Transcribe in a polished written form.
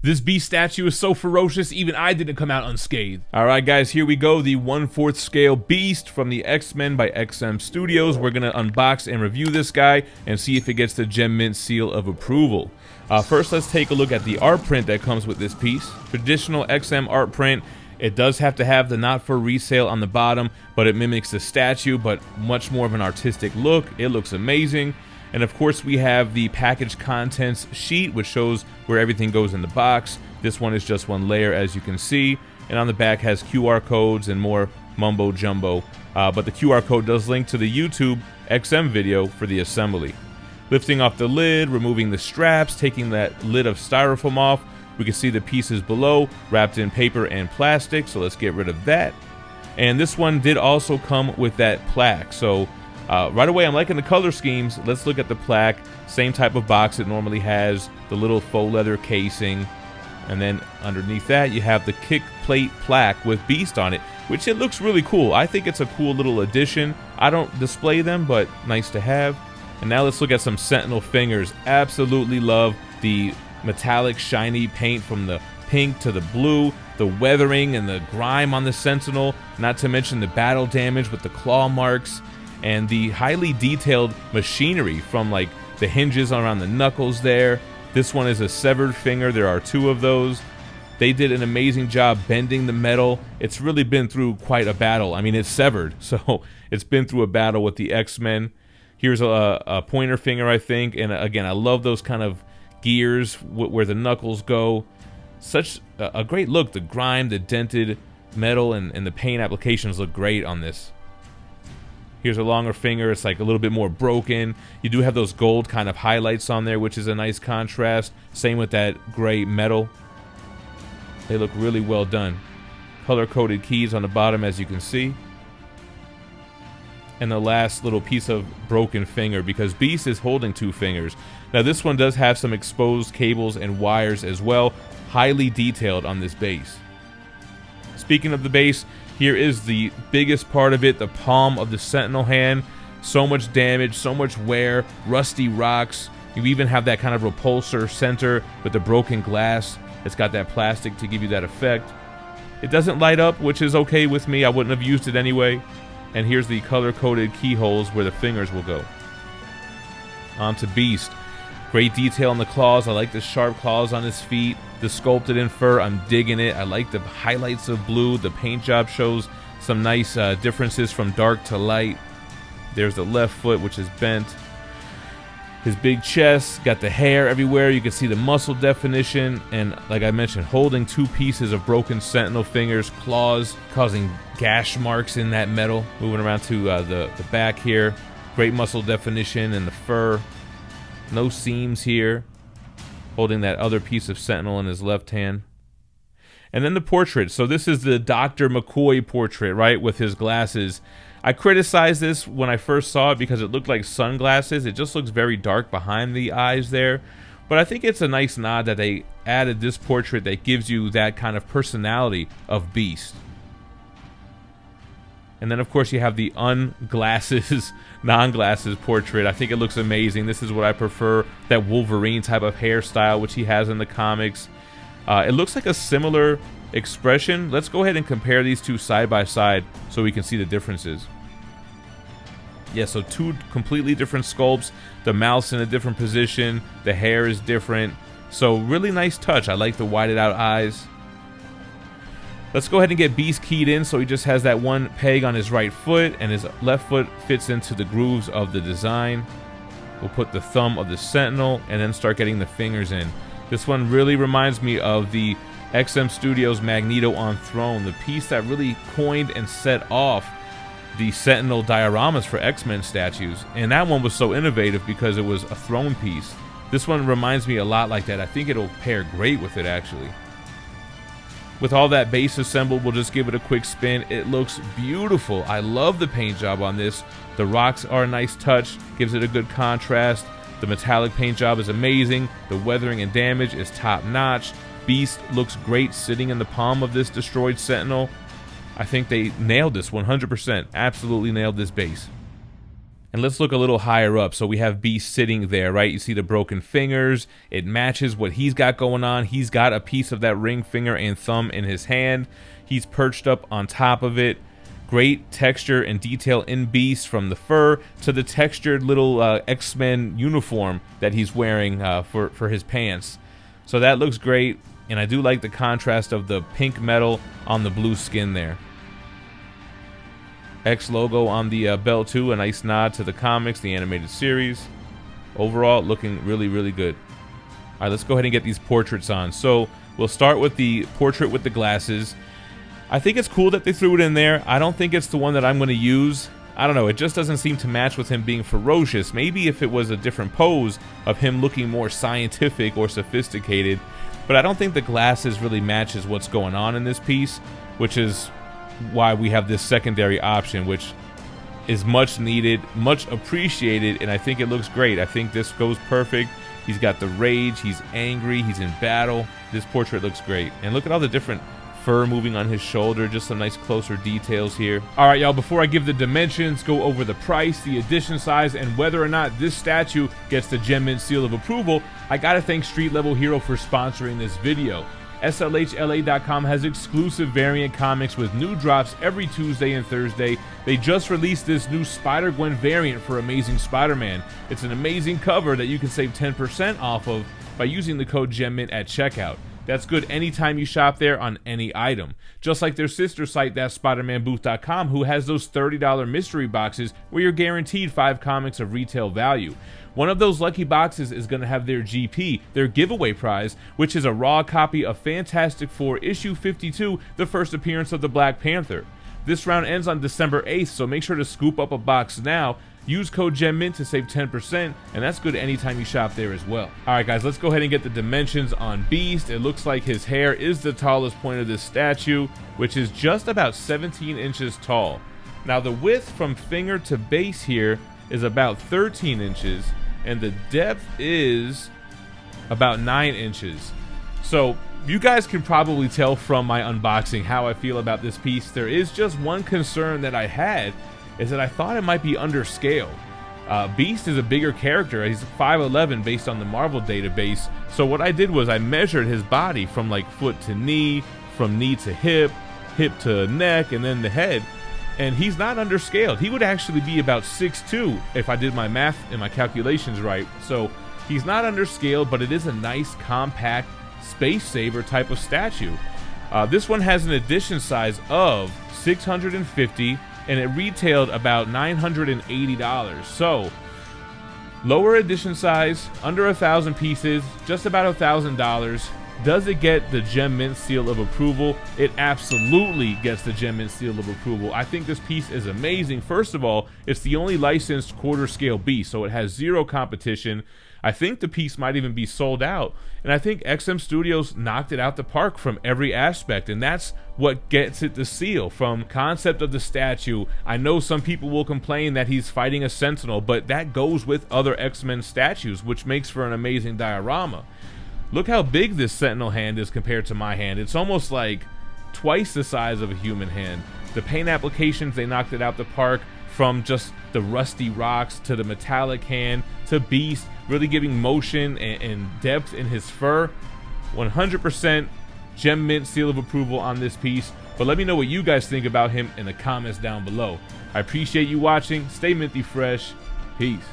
This Beast statue is so ferocious, even I didn't come out unscathed. Alright guys, here we go, the 1/4 scale Beast from the X-Men by XM Studios. We're gonna unbox and review this guy and see if it gets the GemMint seal of approval. First, let's take a look at the art print that comes with this piece. Traditional XM art print. It does have to have the not for resale on the bottom, but it mimics the statue, but much more of an artistic look. It looks amazing. And of course we have the package contents sheet, which shows where everything goes in the box. This one is just one layer, as you can see. And on the back has QR codes and more mumbo jumbo. But the QR code does link to the YouTube XM video for the assembly. Lifting off the lid, removing the straps, taking that lid of styrofoam off. We can see the pieces below wrapped in paper and plastic, so let's get rid of that. And this one did also come with that plaque. So right away, I'm liking the color schemes. Let's look at the plaque. Same type of box it normally has, the little faux leather casing. And then underneath that, you have the kick plate plaque with Beast on it, which it looks really cool. I think it's a cool little addition. I don't display them, but nice to have. And now let's look at some Sentinel fingers. Absolutely love the metallic shiny paint from the pink to the blue, the weathering and the grime on the Sentinel, not to mention the battle damage with the claw marks. And the highly detailed machinery from like the hinges around the knuckles there. This one is a severed finger. There are 2 of those. They did an amazing job bending the metal. It's really been through quite a battle. I mean, it's severed, so it's been through a battle with the X-Men. Here's a pointer finger, I think. And again, I love those kind of gears where the knuckles go. Such a great look. The grime, the dented metal, and the paint applications look great on this. Here's a longer finger. It's like a little bit more broken. You do have those gold kind of highlights on there, which is a nice contrast. Same with that gray metal. They look really well done. Color-coded keys on the bottom, as you can see. And the last little piece of broken finger, because Beast is holding 2 fingers. Now this one does have some exposed cables and wires as well. Highly detailed on this base. Speaking of the base, here is the biggest part of it, the palm of the Sentinel hand. So much damage, so much wear, rusty rocks. You even have that kind of repulsor center with the broken glass. It's got that plastic to give you that effect. It doesn't light up, which is okay with me. I wouldn't have used it anyway. And here's the color-coded keyholes where the fingers will go. On to Beast. Great detail on the claws. I like the sharp claws on his feet. The sculpted in fur, I'm digging it. I like the highlights of blue. The paint job shows some nice differences from dark to light. There's the left foot, which is bent. His big chest, got the hair everywhere. You can see the muscle definition. And like I mentioned, holding 2 pieces of broken Sentinel fingers, claws, causing gash marks in that metal. Moving around to the back here. Great muscle definition in the fur. No seams here. Holding that other piece of Sentinel in his left hand. And then the portrait. So this is the Dr. McCoy portrait, right? With his glasses. I criticized this when I first saw it because it looked like sunglasses. It just looks very dark behind the eyes there. But I think it's a nice nod that they added this portrait that gives you that kind of personality of Beast. And then, of course, you have the non-glasses portrait. I think it looks amazing. This is what I prefer, that Wolverine type of hairstyle, which he has in the comics. It looks like a similar expression. Let's go ahead and compare these 2 side by side so we can see the differences. Yeah, so 2 completely different sculpts. The mouth's in a different position. The hair is different. So really nice touch. I like the whited out eyes. Let's go ahead and get Beast keyed in so he just has that one peg on his right foot and his left foot fits into the grooves of the design. We'll put the thumb of the Sentinel and then start getting the fingers in. This one really reminds me of the XM Studios Magneto on Throne, the piece that really coined and set off the Sentinel dioramas for X-Men statues. And that one was so innovative because it was a throne piece. This one reminds me a lot like that. I think it'll pair great with it, actually. With all that base assembled, we'll just give it a quick spin. It looks beautiful. I love the paint job on this. The rocks are a nice touch, gives it a good contrast. The metallic paint job is amazing. The weathering and damage is top notch. Beast looks great sitting in the palm of this destroyed Sentinel. I think they nailed this 100%. Absolutely nailed this base. And let's look a little higher up. So we have Beast sitting there, right? You see the broken fingers. It matches what he's got going on. He's got a piece of that ring finger and thumb in his hand. He's perched up on top of it. Great texture and detail in Beast, from the fur to the textured little X-Men uniform that he's wearing for his pants. So that looks great, and I do like the contrast of the pink metal on the blue skin there. X logo on the belt too, a nice nod to the comics, the animated series. Overall, looking really, really good. All right, let's go ahead and get these portraits on. So we'll start with the portrait with the glasses. I think it's cool that they threw it in there. I don't think it's the one that I'm going to use. I don't know, it just doesn't seem to match with him being ferocious. Maybe if it was a different pose of him looking more scientific or sophisticated, but I don't think the glasses really matches what's going on in this piece, which is why we have this secondary option, which is much needed, much appreciated, and I think it looks great. I think this goes perfect. He's got the rage, he's angry, he's in battle. This portrait looks great. And look at all the different fur moving on his shoulder, just some nice closer details here. All right, y'all, before I give the dimensions, go over the price, the edition size, and whether or not this statue gets the GemMint seal of approval, I gotta thank Street Level Hero for sponsoring this video. SLHLA.com has exclusive variant comics with new drops every Tuesday and Thursday. They just released this new Spider-Gwen variant for Amazing Spider-Man. It's an amazing cover that you can save 10% off of by using the code GemMint at checkout. That's good anytime you shop there on any item. Just like their sister site, THATSPIDERMANBOOTH.com, who has those $30 mystery boxes where you're guaranteed 5 comics of retail value. One of those lucky boxes is going to have their GP, their giveaway prize, which is a raw copy of Fantastic Four issue 52, the first appearance of the Black Panther. This round ends on December 8th, so make sure to scoop up a box now. Use code GemMint to save 10%, and that's good anytime you shop there as well. Alright guys, let's go ahead and get the dimensions on Beast. It looks like his hair is the tallest point of this statue, which is just about 17 inches tall. Now the width from finger to base here is about 13 inches, and the depth is about 9 inches. So you guys can probably tell from my unboxing how I feel about this piece. There is just one concern that I had, is that I thought it might be underscaled. Beast is a bigger character. He's 5'11" based on the Marvel database. So what I did was I measured his body from like foot to knee, from knee to hip, hip to neck, and then the head. And he's not underscaled. He would actually be about 6'2" if I did my math and my calculations right. So he's not underscaled, but it is a nice, compact, space saver type of statue. This one has an edition size of 650, and it retailed about $980. So lower edition size, under 1,000 pieces, just about $1,000. Does it get the GemMint seal of approval? It absolutely gets the GemMint seal of approval. I think this piece is amazing. First of all, it's the only licensed quarter scale Beast, so it has zero competition. I think the piece might even be sold out, and I think XM Studios knocked it out the park from every aspect, and that's what gets it the seal. From concept of the statue, I know some people will complain that he's fighting a Sentinel, but that goes with other X-Men statues, which makes for an amazing diorama. Look how big this Sentinel hand is compared to my hand. It's almost like twice the size of a human hand. The paint applications, they knocked it out the park, from just the rusty rocks to the metallic hand to Beast, really giving motion and depth in his fur. 100% GemMint seal of approval on this piece. But let me know what you guys think about him in the comments down below. I appreciate you watching. Stay minty fresh. Peace.